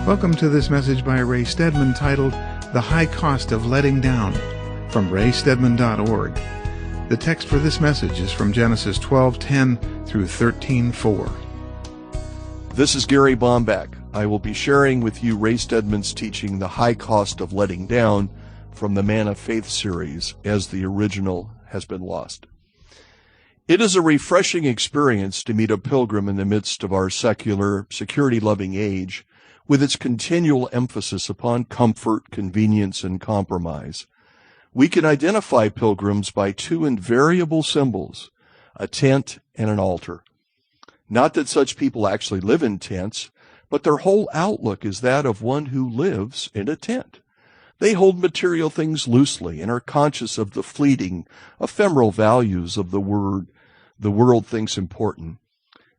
Welcome to this message by Ray Stedman titled, The High Cost of Letting Down, from raystedman.org. The text for this message is from Genesis 12:10 through 13:4. This is Gary Bomback. I will be sharing with you Ray Stedman's teaching, The High Cost of Letting Down, from the Man of Faith series, as the original has been lost. It is a refreshing experience to meet a pilgrim in the midst of our secular, security-loving age, with its continual emphasis upon comfort, convenience, and compromise. We can identify pilgrims by two invariable symbols, a tent and an altar. Not that such people actually live in tents, but their whole outlook is that of one who lives in a tent. They hold material things loosely and are conscious of the fleeting, ephemeral values of the world thinks important.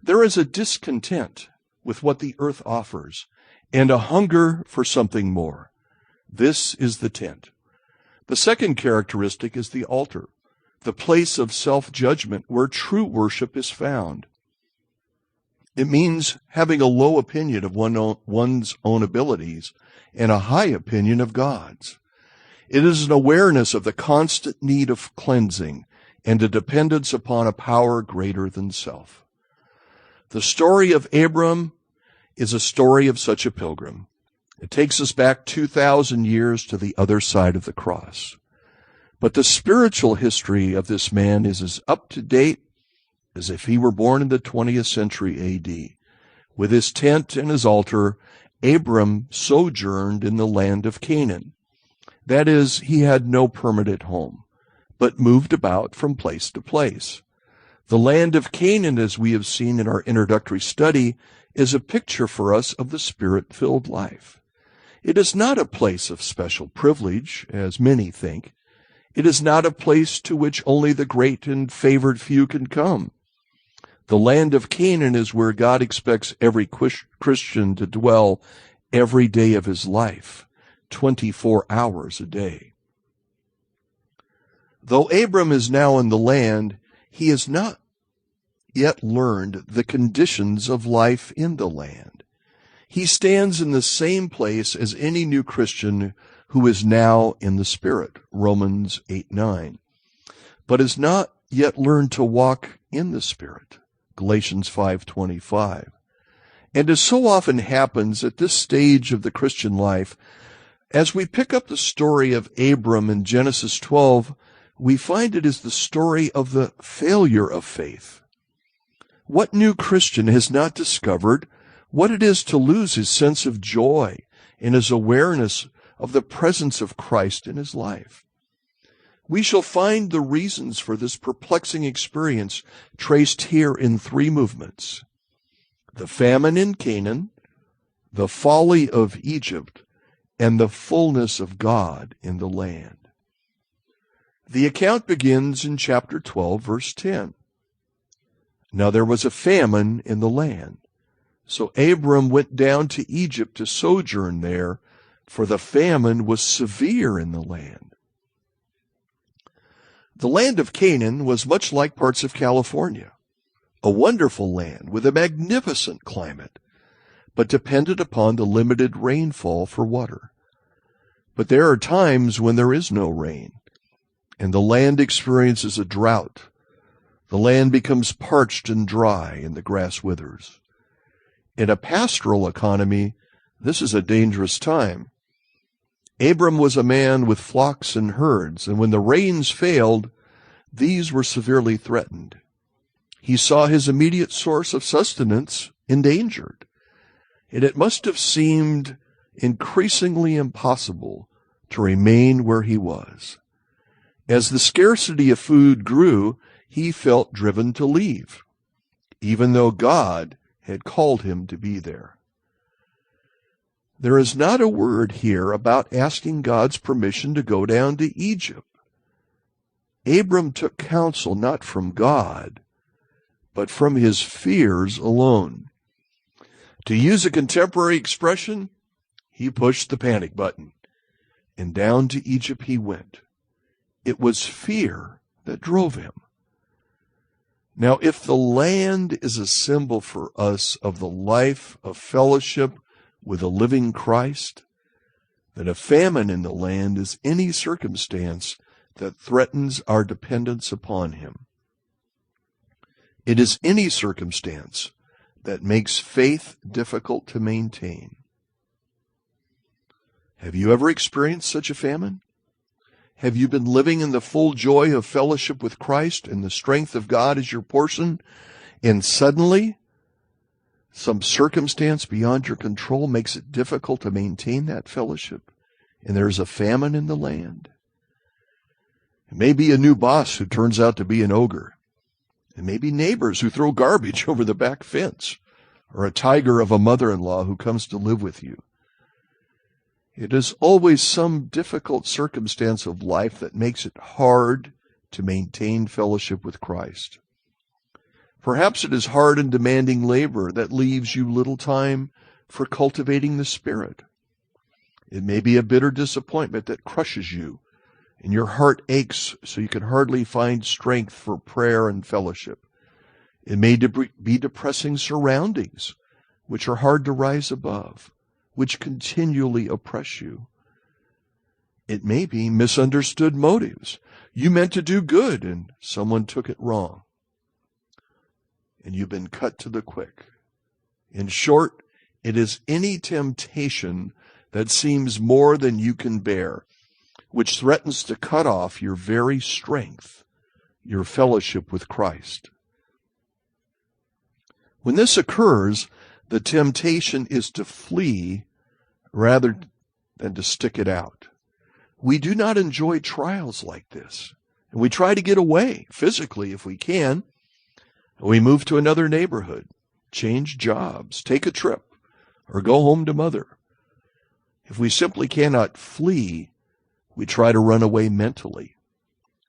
There is a discontent with what the earth offers, and a hunger for something more. This is the tent. The second characteristic is the altar, the place of self-judgment where true worship is found. It means having a low opinion of one's own abilities and a high opinion of God's. It is an awareness of the constant need of cleansing and a dependence upon a power greater than self. The story of Abram is a story of such a pilgrim. It takes us back 2,000 years to the other side of the cross. But the spiritual history of this man is as up-to-date as if he were born in the 20th century A.D. With his tent and his altar, Abram sojourned in the land of Canaan. That is, he had no permanent home, but moved about from place to place. The land of Canaan, as we have seen in our introductory study, is a picture for us of the Spirit-filled life. It is not a place of special privilege, as many think. It is not a place to which only the great and favored few can come. The land of Canaan is where God expects every Christian to dwell every day of his life, 24 hours a day. Though Abram is now in the land, he has not yet learned the conditions of life in the land. He stands in the same place as any new Christian who is now in the Spirit, Romans 8:9, but has not yet learned to walk in the Spirit, Galatians 5:25. And as so often happens at this stage of the Christian life, as we pick up the story of Abram in Genesis 12, we find it is the story of the failure of faith. What new Christian has not discovered what it is to lose his sense of joy and his awareness of the presence of Christ in his life? We shall find the reasons for this perplexing experience traced here in three movements: the famine in Canaan, the folly of Egypt, and the fullness of God in the land. The account begins in chapter 12, verse 10. Now there was a famine in the land. So Abram went down to Egypt to sojourn there, for the famine was severe in the land. The land of Canaan was much like parts of California, a wonderful land with a magnificent climate, but depended upon the limited rainfall for water. But there are times when there is no rain, and the land experiences a drought. The land becomes parched and dry, and the grass withers. In a pastoral economy, this is a dangerous time. Abram was a man with flocks and herds, and when the rains failed, these were severely threatened. He saw his immediate source of sustenance endangered, and it must have seemed increasingly impossible to remain where he was. As the scarcity of food grew, he felt driven to leave, even though God had called him to be there. There is not a word here about asking God's permission to go down to Egypt. Abram took counsel not from God, but from his fears alone. To use a contemporary expression, he pushed the panic button, and down to Egypt he went. It was fear that drove him. Now, if the land is a symbol for us of the life of fellowship with a living Christ, then a famine in the land is any circumstance that threatens our dependence upon him. It is any circumstance that makes faith difficult to maintain. Have you ever experienced such a famine? Have you been living in the full joy of fellowship with Christ and the strength of God as your portion, and suddenly some circumstance beyond your control makes it difficult to maintain that fellowship, and there's a famine in the land? It may be a new boss who turns out to be an ogre. It may be neighbors who throw garbage over the back fence, or a tiger of a mother-in-law who comes to live with you. It is always some difficult circumstance of life that makes it hard to maintain fellowship with Christ. Perhaps it is hard and demanding labor that leaves you little time for cultivating the Spirit. It may be a bitter disappointment that crushes you, and your heart aches so you can hardly find strength for prayer and fellowship. It may be depressing surroundings, which are hard to rise above, which continually oppress you. It may be misunderstood motives. You meant to do good, and someone took it wrong, and you've been cut to the quick. In short, it is any temptation that seems more than you can bear, which threatens to cut off your very strength, your fellowship with Christ. When this occurs, the temptation is to flee rather than to stick it out. We do not enjoy trials like this, and we try to get away physically if we can. We move to another neighborhood, change jobs, take a trip, or go home to mother. If we simply cannot flee, we try to run away mentally.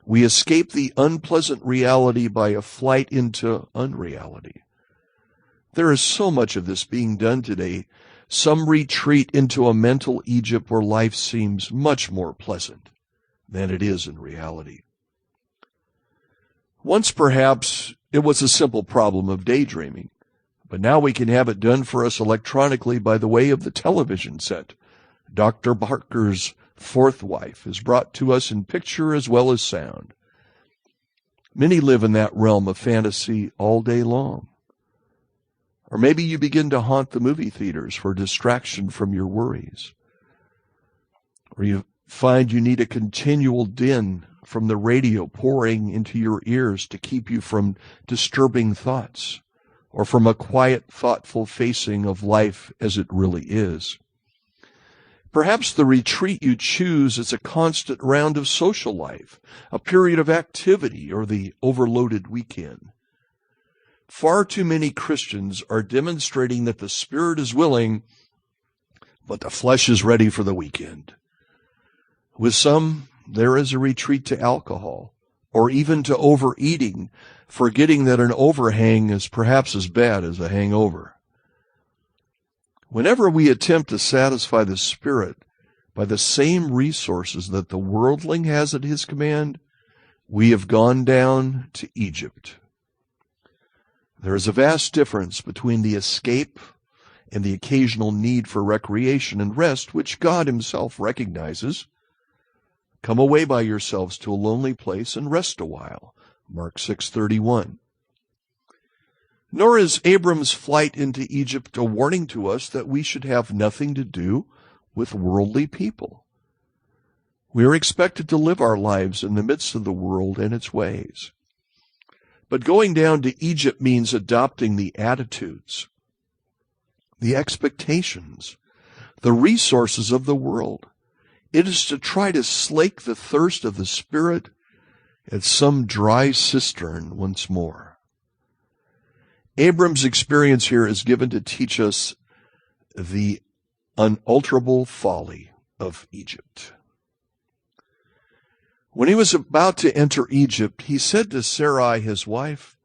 We escape the unpleasant reality by a flight into unreality. There is so much of this being done today. Some retreat into a mental Egypt where life seems much more pleasant than it is in reality. Once perhaps it was a simple problem of daydreaming, but now we can have it done for us electronically by the way of the television set. Dr. Barker's fourth wife is brought to us in picture as well as sound. Many live in that realm of fantasy all day long. Or maybe you begin to haunt the movie theaters for distraction from your worries. Or you find you need a continual din from the radio pouring into your ears to keep you from disturbing thoughts, or from a quiet, thoughtful facing of life as it really is. Perhaps the retreat you choose is a constant round of social life, a period of activity, or the overloaded weekend. Far too many Christians are demonstrating that the spirit is willing, but the flesh is ready for the weekend. With some, there is a retreat to alcohol, or even to overeating, forgetting that an overhang is perhaps as bad as a hangover. Whenever we attempt to satisfy the Spirit by the same resources that the worldling has at his command, we have gone down to Egypt. There is a vast difference between the escape and the occasional need for recreation and rest, which God himself recognizes. Come away by yourselves to a lonely place and rest a while. Mark 6:31. Nor is Abram's flight into Egypt a warning to us that we should have nothing to do with worldly people. We are expected to live our lives in the midst of the world and its ways. But going down to Egypt means adopting the attitudes, the expectations, the resources of the world. It is to try to slake the thirst of the Spirit at some dry cistern once more. Abram's experience here is given to teach us the unalterable folly of Egypt. When he was about to enter Egypt, he said to Sarai, his wife,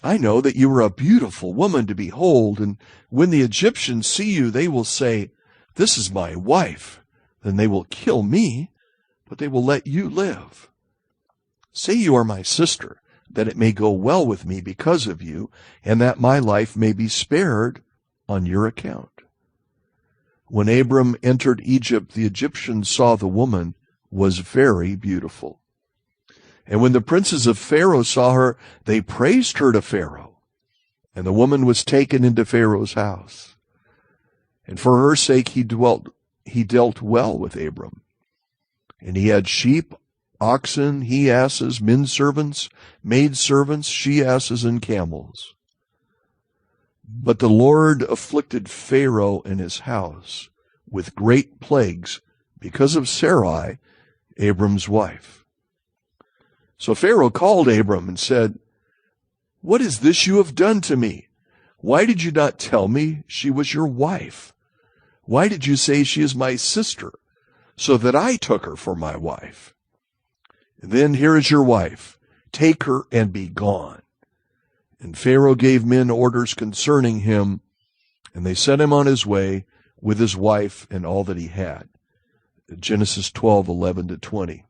"I know that you are a beautiful woman to behold, and when the Egyptians see you, they will say, 'This is my wife.' Then they will kill me, but they will let you live. Say you are my sister, that it may go well with me because of you, and that my life may be spared on your account." When Abram entered Egypt, the Egyptians saw the woman was very beautiful. And when the princes of Pharaoh saw her, they praised her to Pharaoh. And the woman was taken into Pharaoh's house. And for her sake he dealt well with Abram. And he had sheep, oxen, he-asses, men-servants, maid-servants, she-asses, and camels. But the Lord afflicted Pharaoh and his house with great plagues because of Sarai, Abram's wife. So Pharaoh called Abram and said, "What is this you have done to me? Why did you not tell me she was your wife? Why did you say she is my sister, so that I took her for my wife? Then here is your wife. Take her and be gone." And Pharaoh gave men orders concerning him, and they sent him on his way with his wife and all that he had. Genesis 12:11-20.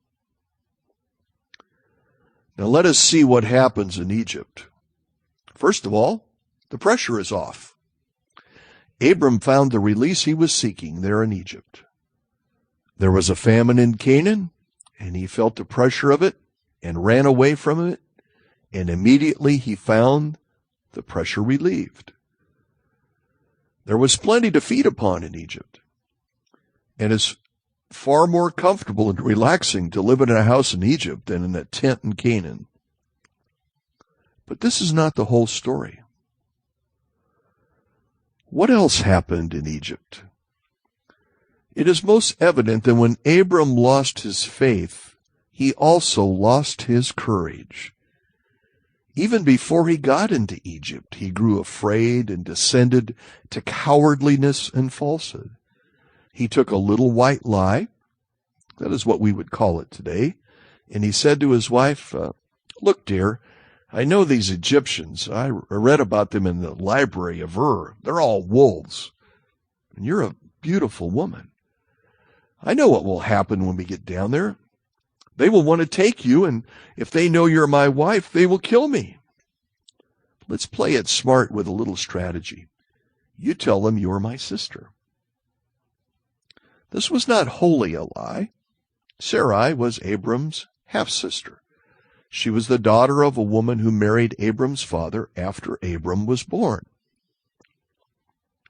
Now let us see what happens in Egypt. First of all, the pressure is off. Abram found the release he was seeking there in Egypt. There was a famine in Canaan, and he felt the pressure of it and ran away from it, and immediately he found the pressure relieved. There was plenty to feed upon in Egypt, and it's far more comfortable and relaxing to live in a house in Egypt than in a tent in Canaan. But this is not the whole story. What else happened in Egypt? It is most evident that when Abram lost his faith, he also lost his courage. Even before he got into Egypt, he grew afraid and descended to cowardliness and falsehood. He took a little white lie, that is what we would call it today, and he said to his wife, "Look, dear, I know these Egyptians. I read about them in the library of Ur. They're all wolves, and you're a beautiful woman. I know what will happen when we get down there. They will want to take you, and if they know you're my wife, they will kill me. Let's play it smart with a little strategy. You tell them you are my sister." This was not wholly a lie. Sarai was Abram's half-sister. She was the daughter of a woman who married Abram's father after Abram was born.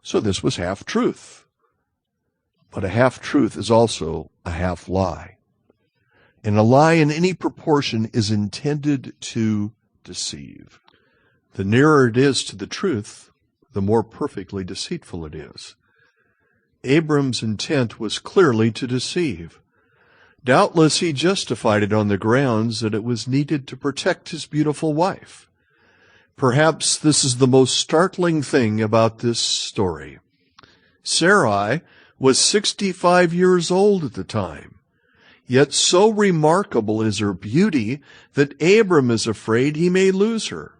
So this was half-truth. But a half-truth is also a half-lie. And a lie in any proportion is intended to deceive. The nearer it is to the truth, the more perfectly deceitful it is. Abram's intent was clearly to deceive. Doubtless he justified it on the grounds that it was needed to protect his beautiful wife. Perhaps this is the most startling thing about this story. Sarai was 65 years old at the time, yet so remarkable is her beauty that Abram is afraid he may lose her.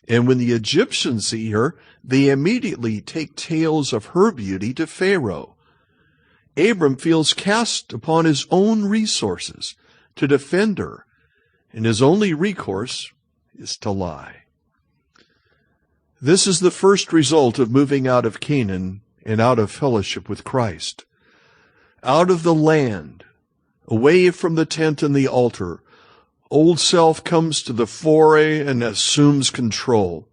And when the Egyptians see her, they immediately take tales of her beauty to Pharaoh. Abram feels cast upon his own resources to defend her, and his only recourse is to lie. This is the first result of moving out of Canaan and out of fellowship with Christ. Out of the land, away from the tent and the altar, old self comes to the fore and assumes control.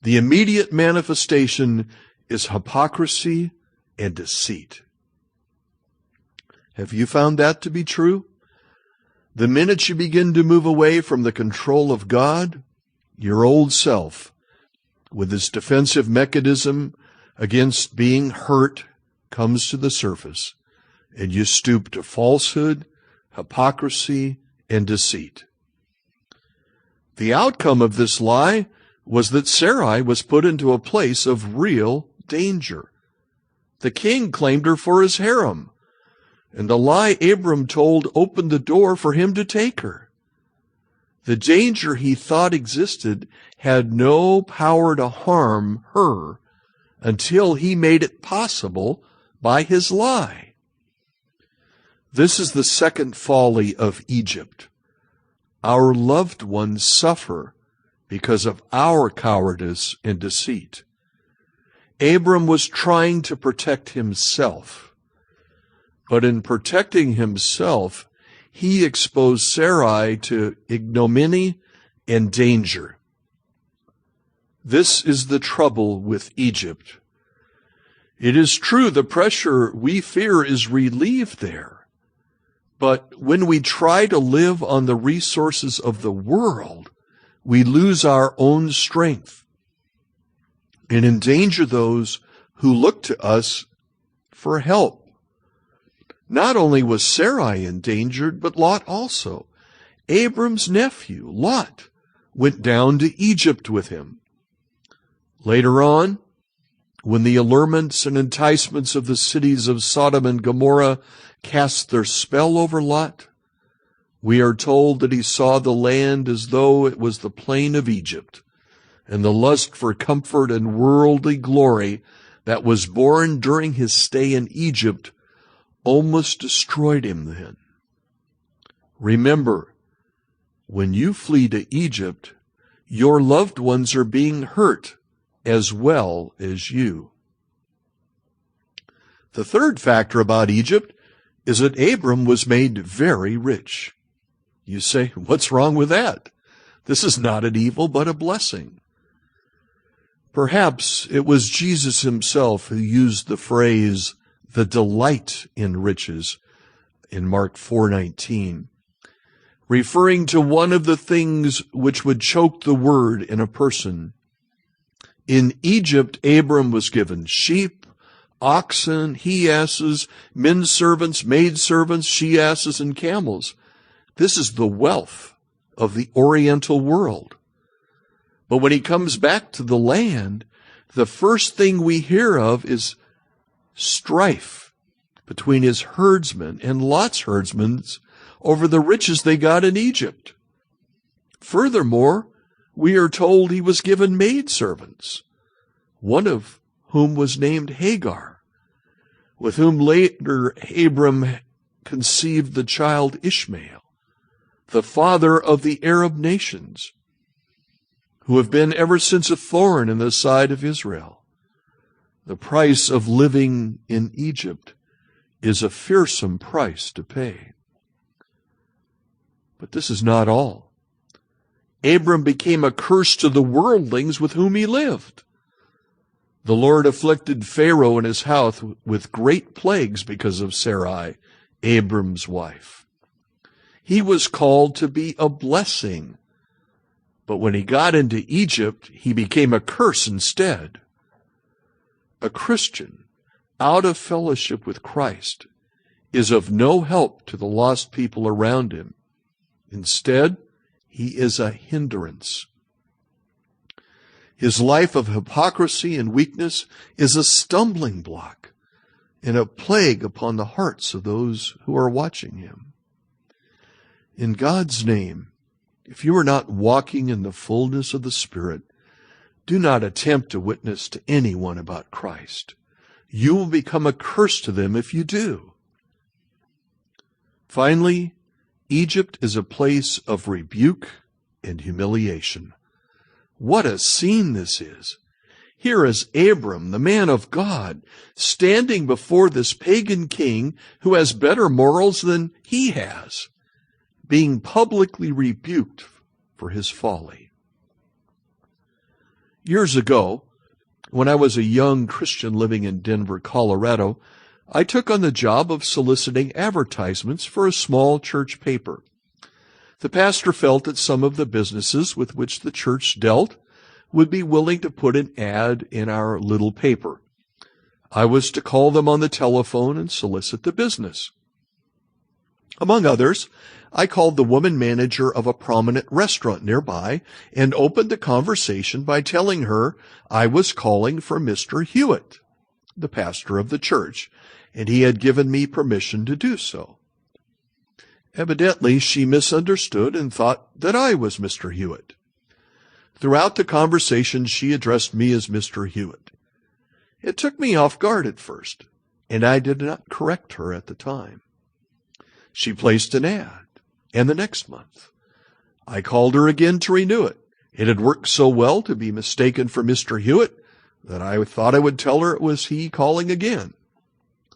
The immediate manifestation is hypocrisy and deceit. Have you found that to be true? The minute you begin to move away from the control of God, your old self, with its defensive mechanism against being hurt, comes to the surface, and you stoop to falsehood, hypocrisy, and deceit. The outcome of this lie was that Sarai was put into a place of real danger. The king claimed her for his harem, and the lie Abram told opened the door for him to take her. The danger he thought existed had no power to harm her until he made it possible by his lie. This is the second folly of Egypt. Our loved ones suffer because of our cowardice and deceit. Abram was trying to protect himself, but in protecting himself, he exposed Sarai to ignominy and danger. This is the trouble with Egypt. It is true the pressure we fear is relieved there, but when we try to live on the resources of the world, we lose our own strength and endanger those who look to us for help. Not only was Sarai endangered, but Lot also. Abram's nephew, Lot, went down to Egypt with him. Later on, when the allurements and enticements of the cities of Sodom and Gomorrah cast their spell over Lot, we are told that he saw the land as though it was the plain of Egypt, and the lust for comfort and worldly glory that was born during his stay in Egypt almost destroyed him then. Remember, when you flee to Egypt, your loved ones are being hurt as well as you. The third factor about Egypt is that Abram was made very rich. You say, what's wrong with that? This is not an evil, but a blessing. Perhaps it was Jesus himself who used the phrase, the delight in riches, in Mark 4:19, referring to one of the things which would choke the word in a person. In Egypt, Abram was given sheep, oxen, he-asses, men servants, maid servants, she-asses, and camels. This is the wealth of the Oriental world. But when he comes back to the land, the first thing we hear of is strife between his herdsmen and Lot's herdsmen over the riches they got in Egypt. Furthermore, we are told he was given maidservants, one of whom was named Hagar, with whom later Abram conceived the child Ishmael, the father of the Arab nations, who have been ever since a thorn in the side of Israel. The price of living in Egypt is a fearsome price to pay. But this is not all. Abram became a curse to the worldlings with whom he lived. The Lord afflicted Pharaoh and his house with great plagues because of Sarai, Abram's wife. He was called to be a blessing, but when he got into Egypt, he became a curse instead. A Christian, out of fellowship with Christ is of no help to the lost people around him. Instead, he is a hindrance. His life of hypocrisy and weakness is a stumbling block and a plague upon the hearts of those who are watching him. In God's name, if you are not walking in the fullness of the Spirit, do not attempt to witness to anyone about Christ. You will become a curse to them if you do. Finally, Egypt is a place of rebuke and humiliation. What a scene this is! Here is Abram, the man of God, standing before this pagan king who has better morals than he has, being publicly rebuked for his folly. Years ago, when I was a young Christian living in Denver, Colorado, I took on the job of soliciting advertisements for a small church paper. The pastor felt that some of the businesses with which the church dealt would be willing to put an ad in our little paper. I was to call them on the telephone and solicit the business. Among others, I called the woman manager of a prominent restaurant nearby and opened the conversation by telling her I was calling for Mr. Hewitt, the pastor of the church, and he had given me permission to do so. Evidently, she misunderstood and thought that I was Mr. Hewitt. Throughout the conversation, she addressed me as Mr. Hewitt. It took me off guard at first, and I did not correct her at the time. She placed an ad, and the next month, I called her again to renew it. It had worked so well to be mistaken for Mr. Hewitt that I thought I would tell her it was he calling again.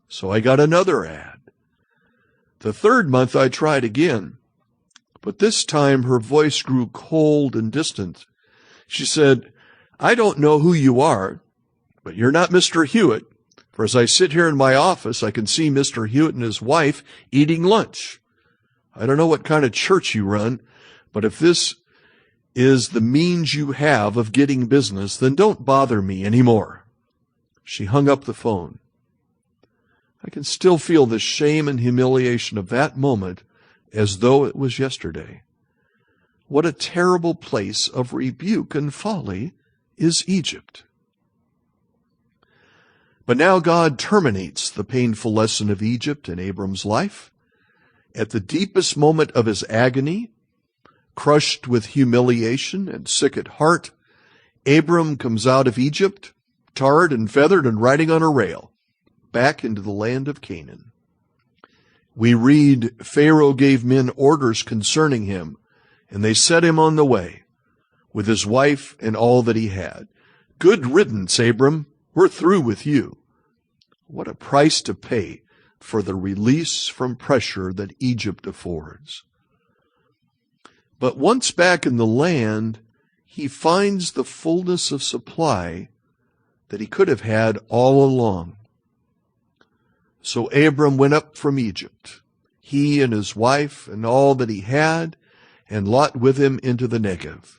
So I got another ad. The third month I tried again, but this time her voice grew cold and distant. She said, "I don't know who you are, but you're not Mr. Hewitt, for as I sit here in my office, I can see Mr. Hewitt and his wife eating lunch. I don't know what kind of church you run, but if this is the means you have of getting business, then don't bother me anymore." She hung up the phone. I can still feel the shame and humiliation of that moment as though it was yesterday. What a terrible place of rebuke and folly is Egypt. But now God terminates the painful lesson of Egypt in Abram's life. At the deepest moment of his agony, crushed with humiliation and sick at heart, Abram comes out of Egypt, tarred and feathered and riding on a rail, back into the land of Canaan. We read, Pharaoh gave men orders concerning him, and they set him on the way, with his wife and all that he had. Good riddance, Abram, we're through with you. What a price to pay for the release from pressure that Egypt affords. But once back in the land, he finds the fullness of supply that he could have had all along. So Abram went up from Egypt, he and his wife and all that he had, and Lot with him into the Negev.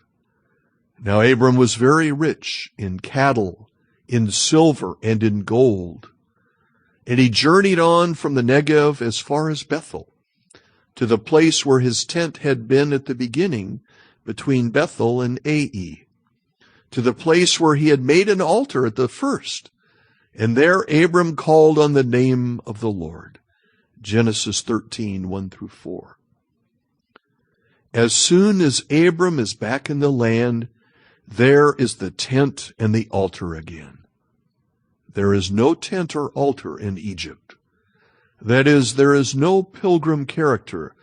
Now Abram was very rich in cattle, in silver, and in gold. And he journeyed on from the Negev as far as Bethel, to the place where his tent had been at the beginning, between Bethel and Ai, to the place where he had made an altar at the first. And there Abram called on the name of the Lord. Genesis 13, 1-4. As soon as Abram is back in the land, there is the tent and the altar again. There is no tent or altar in Egypt. That is, there is no pilgrim character,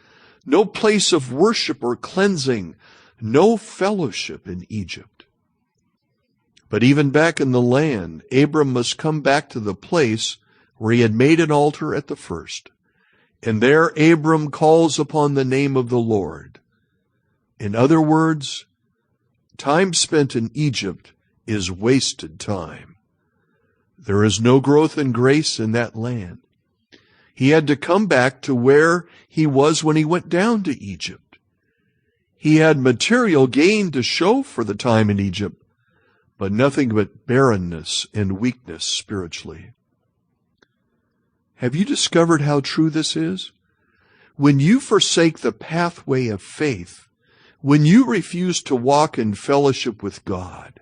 no place of worship or cleansing, no fellowship in Egypt. But even back in the land, Abram must come back to the place where he had made an altar at the first. And there Abram calls upon the name of the Lord. In other words, time spent in Egypt is wasted time. There is no growth in grace in that land. He had to come back to where he was when he went down to Egypt. He had material gain to show for the time in Egypt, but nothing but barrenness and weakness spiritually. Have you discovered how true this is? When you forsake the pathway of faith, when you refuse to walk in fellowship with God,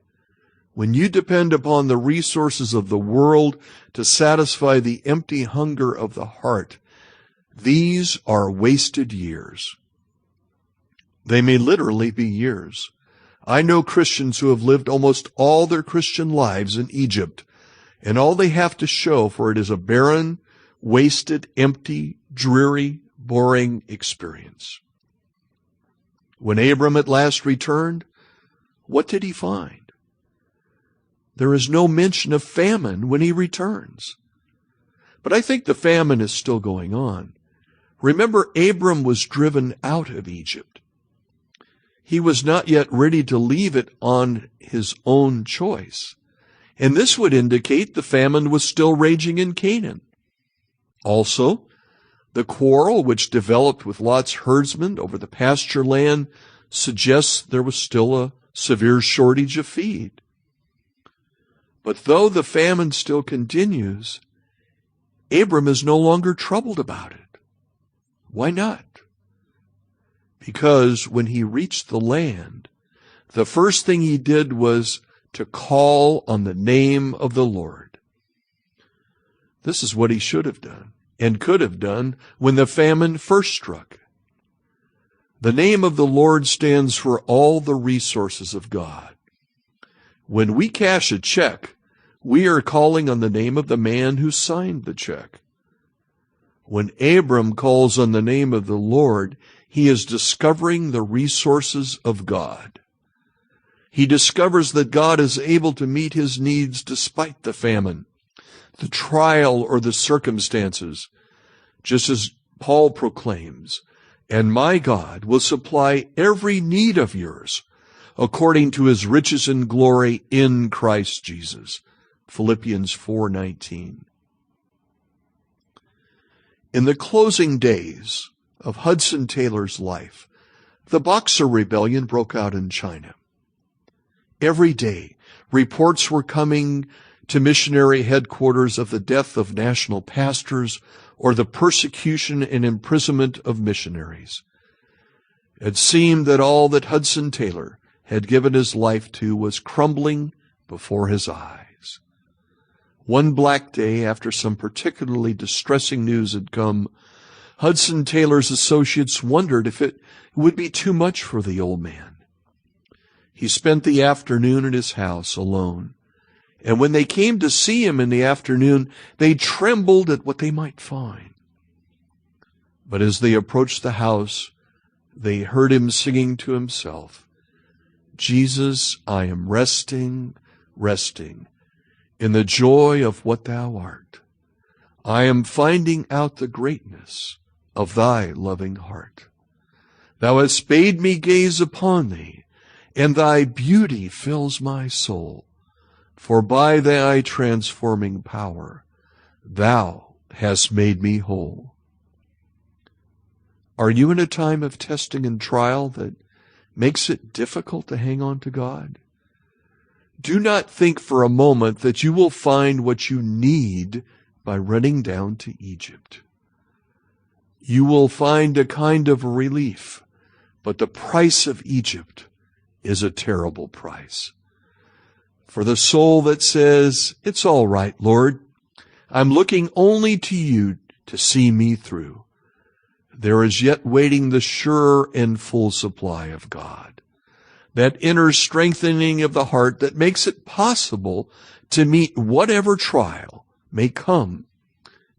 when you depend upon the resources of the world to satisfy the empty hunger of the heart, these are wasted years. They may literally be years. I know Christians who have lived almost all their Christian lives in Egypt, and all they have to show for it is a barren, wasted, empty, dreary, boring experience. When Abram at last returned, what did he find? There is no mention of famine when he returns. But I think the famine is still going on. Remember, Abram was driven out of Egypt. He was not yet ready to leave it on his own choice. And this would indicate the famine was still raging in Canaan. Also, the quarrel which developed with Lot's herdsmen over the pasture land suggests there was still a severe shortage of feed. But though the famine still continues, Abram is no longer troubled about it. Why not? Because when he reached the land, the first thing he did was to call on the name of the Lord. This is what he should have done and could have done when the famine first struck. The name of the Lord stands for all the resources of God. When we cash a check, we are calling on the name of the man who signed the check. When Abram calls on the name of the Lord, he is discovering the resources of God. He discovers that God is able to meet his needs despite the famine, the trial, or the circumstances, just as Paul proclaims, "And my God will supply every need of yours according to his riches and glory in Christ Jesus." Philippians 4:19. In the closing days of Hudson Taylor's life, the Boxer Rebellion broke out in China. Every day, reports were coming to missionary headquarters of the death of national pastors or the persecution and imprisonment of missionaries. It seemed that all that Hudson Taylor had given his life to was crumbling before his eyes. One black day, after some particularly distressing news had come, Hudson Taylor's associates wondered if it would be too much for the old man. He spent the afternoon at his house alone, and when they came to see him in the afternoon, they trembled at what they might find. But as they approached the house, they heard him singing to himself, "Jesus, I am resting, resting in the joy of what thou art. I am finding out the greatness of thy loving heart. Thou hast bade me gaze upon thee, and thy beauty fills my soul. For by thy transforming power, thou hast made me whole." Are you in a time of testing and trial that makes it difficult to hang on to God? Do not think for a moment that you will find what you need by running down to Egypt. You will find a kind of relief, but the price of Egypt is a terrible price. For the soul that says, "It's all right, Lord, I'm looking only to you to see me through," there is yet waiting the sure and full supply of God, that inner strengthening of the heart that makes it possible to meet whatever trial may come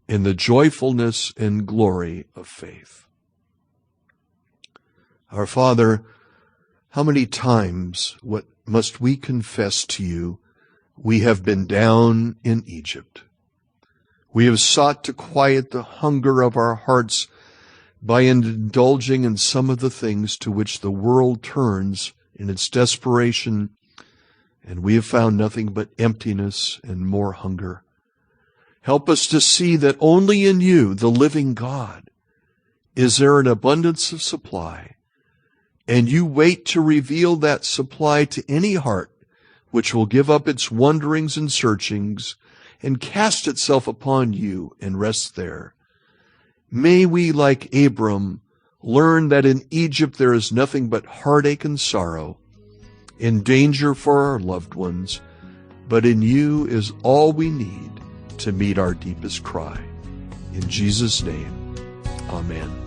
in the joyfulness and glory of faith. Our Father, how many times must we confess to you we have been down in Egypt? We have sought to quiet the hunger of our hearts by indulging in some of the things to which the world turns in its desperation, and we have found nothing but emptiness and more hunger. Help us to see that only in you, the living God, is there an abundance of supply, and you wait to reveal that supply to any heart which will give up its wanderings and searchings and cast itself upon you and rest there. May we, like Abram, learn that in Egypt there is nothing but heartache and sorrow, in danger for our loved ones, but in you is all we need to meet our deepest cry. In Jesus' name, amen.